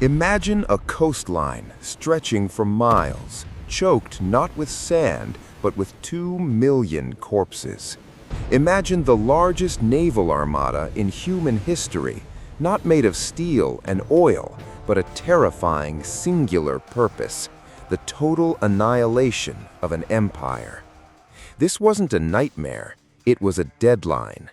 Imagine a coastline stretching for miles, choked not with sand, but with 2 million corpses. Imagine the largest naval armada in human history, not made of steel and oil, but a terrifying singular purpose, the total annihilation of an empire. This wasn't a nightmare, it was a deadline.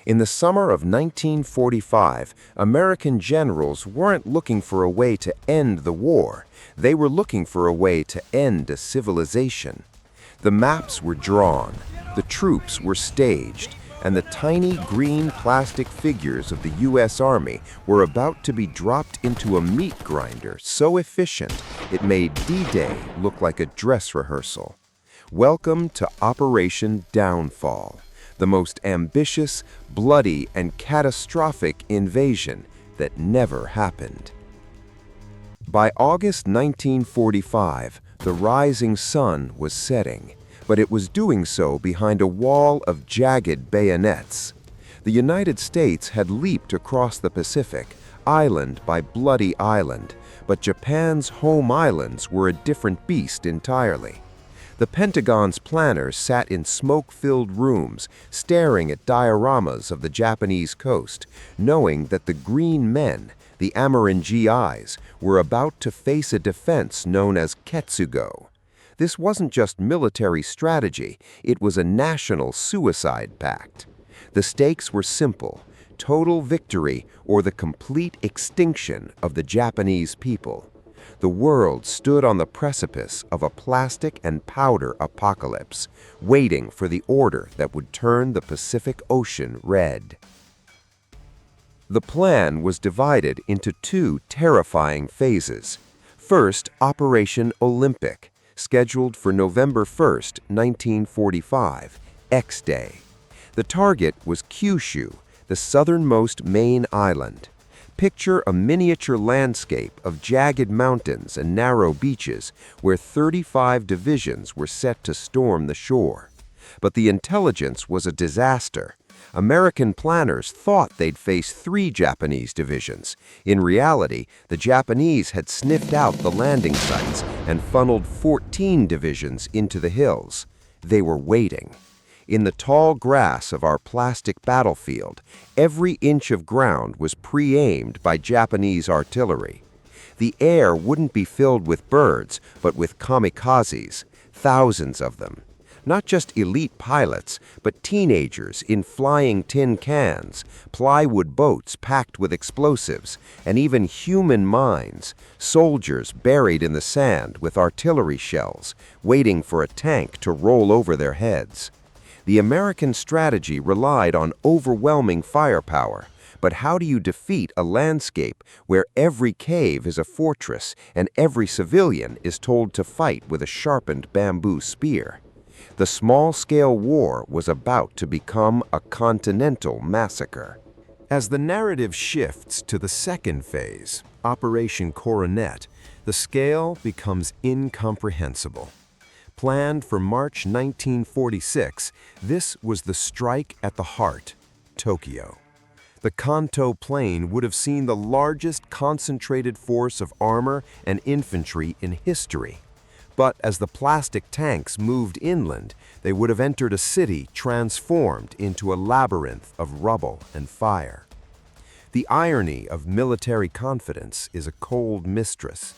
In the summer of 1945, American generals weren't looking for a way to end the war. They were looking for a way to end a civilization. The maps were drawn, the troops were staged, and the tiny green plastic figures of the U.S. Army were about to be dropped into a meat grinder so efficient it made D-Day look like a dress rehearsal. Welcome to Operation Downfall, the most ambitious, bloody, and catastrophic invasion that never happened. By August 1945, the rising sun was setting, but it was doing so behind a wall of jagged bayonets. The United States had leaped across the Pacific, island by bloody island, but Japan's home islands were a different beast entirely. The Pentagon's planners sat in smoke-filled rooms, staring at dioramas of the Japanese coast, knowing that the green men, the American GIs, were about to face a defense known as Ketsugo. This wasn't just military strategy, it was a national suicide pact. The stakes were simple: total victory or the complete extinction of the Japanese people. The world stood on the precipice of a plastic and powder apocalypse, waiting for the order that would turn the Pacific Ocean red. The plan was divided into 2 terrifying phases. First, Operation Olympic, scheduled for November 1, 1945, X-Day. The target was Kyushu, the southernmost main island. Picture a miniature landscape of jagged mountains and narrow beaches where 35 divisions were set to storm the shore. But the intelligence was a disaster. American planners thought they'd face 3 Japanese divisions. In reality, the Japanese had sniffed out the landing sites and funneled 14 divisions into the hills. They were waiting. In the tall grass of our plastic battlefield, every inch of ground was pre-aimed by Japanese artillery. The air wouldn't be filled with birds, but with kamikazes, thousands of them. Not just elite pilots, but teenagers in flying tin cans, plywood boats packed with explosives, and even human mines, soldiers buried in the sand with artillery shells, waiting for a tank to roll over their heads. The American strategy relied on overwhelming firepower, but how do you defeat a landscape where every cave is a fortress and every civilian is told to fight with a sharpened bamboo spear? The small-scale war was about to become a continental massacre. As the narrative shifts to the second phase, Operation Coronet, the scale becomes incomprehensible. Planned for March 1946, this was the strike at the heart, Tokyo. The Kanto Plain would have seen the largest concentrated force of armor and infantry in history. But as the plastic tanks moved inland, they would have entered a city transformed into a labyrinth of rubble and fire. The irony of military confidence is a cold mistress.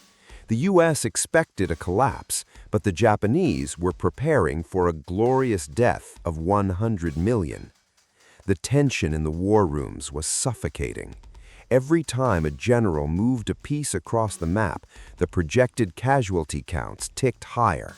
The U.S. expected a collapse, but the Japanese were preparing for a glorious death of 100 million. The tension in the war rooms was suffocating. Every time a general moved a piece across the map, the projected casualty counts ticked higher.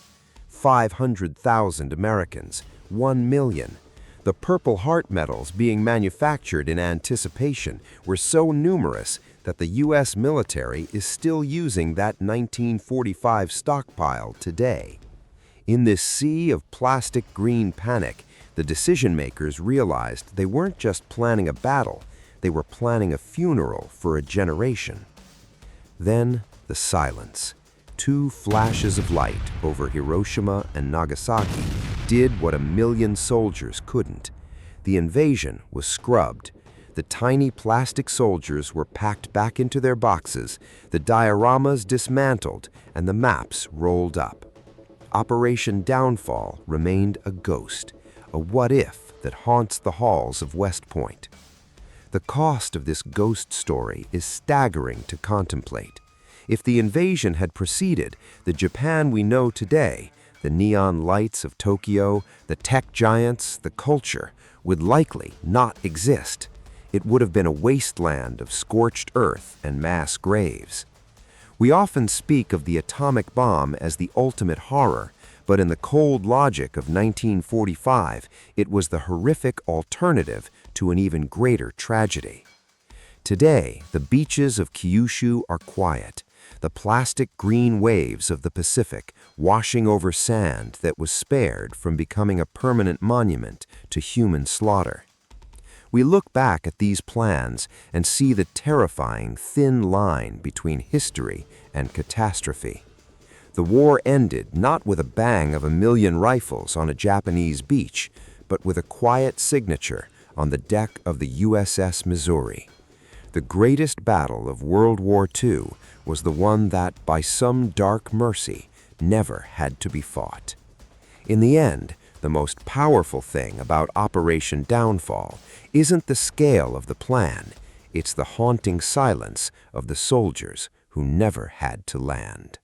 500,000 Americans, 1 million. The Purple Heart medals being manufactured in anticipation were so numerous that the U.S. military is still using that 1945 stockpile today. In this sea of plastic green panic, the decision-makers realized they weren't just planning a battle, they were planning a funeral for a generation. Then, the silence. 2 flashes of light over Hiroshima and Nagasaki did what 1 million soldiers couldn't. The invasion was scrubbed. The tiny plastic soldiers were packed back into their boxes, the dioramas dismantled, and the maps rolled up. Operation Downfall remained a ghost, a what-if that haunts the halls of West Point. The cost of this ghost story is staggering to contemplate. If the invasion had proceeded, the Japan we know today, the neon lights of Tokyo, the tech giants, the culture, would likely not exist. It would have been a wasteland of scorched earth and mass graves. We often speak of the atomic bomb as the ultimate horror, but in the cold logic of 1945, it was the horrific alternative to an even greater tragedy. Today, the beaches of Kyushu are quiet, the plastic green waves of the Pacific washing over sand that was spared from becoming a permanent monument to human slaughter. We look back at these plans and see the terrifying thin line between history and catastrophe. The war ended not with a bang of 1,000,000 rifles on a Japanese beach, but with a quiet signature on the deck of the USS Missouri. The greatest battle of World War II was the one that, by some dark mercy, never had to be fought. In the end, the most powerful thing about Operation Downfall isn't the scale of the plan, it's the haunting silence of the soldiers who never had to land.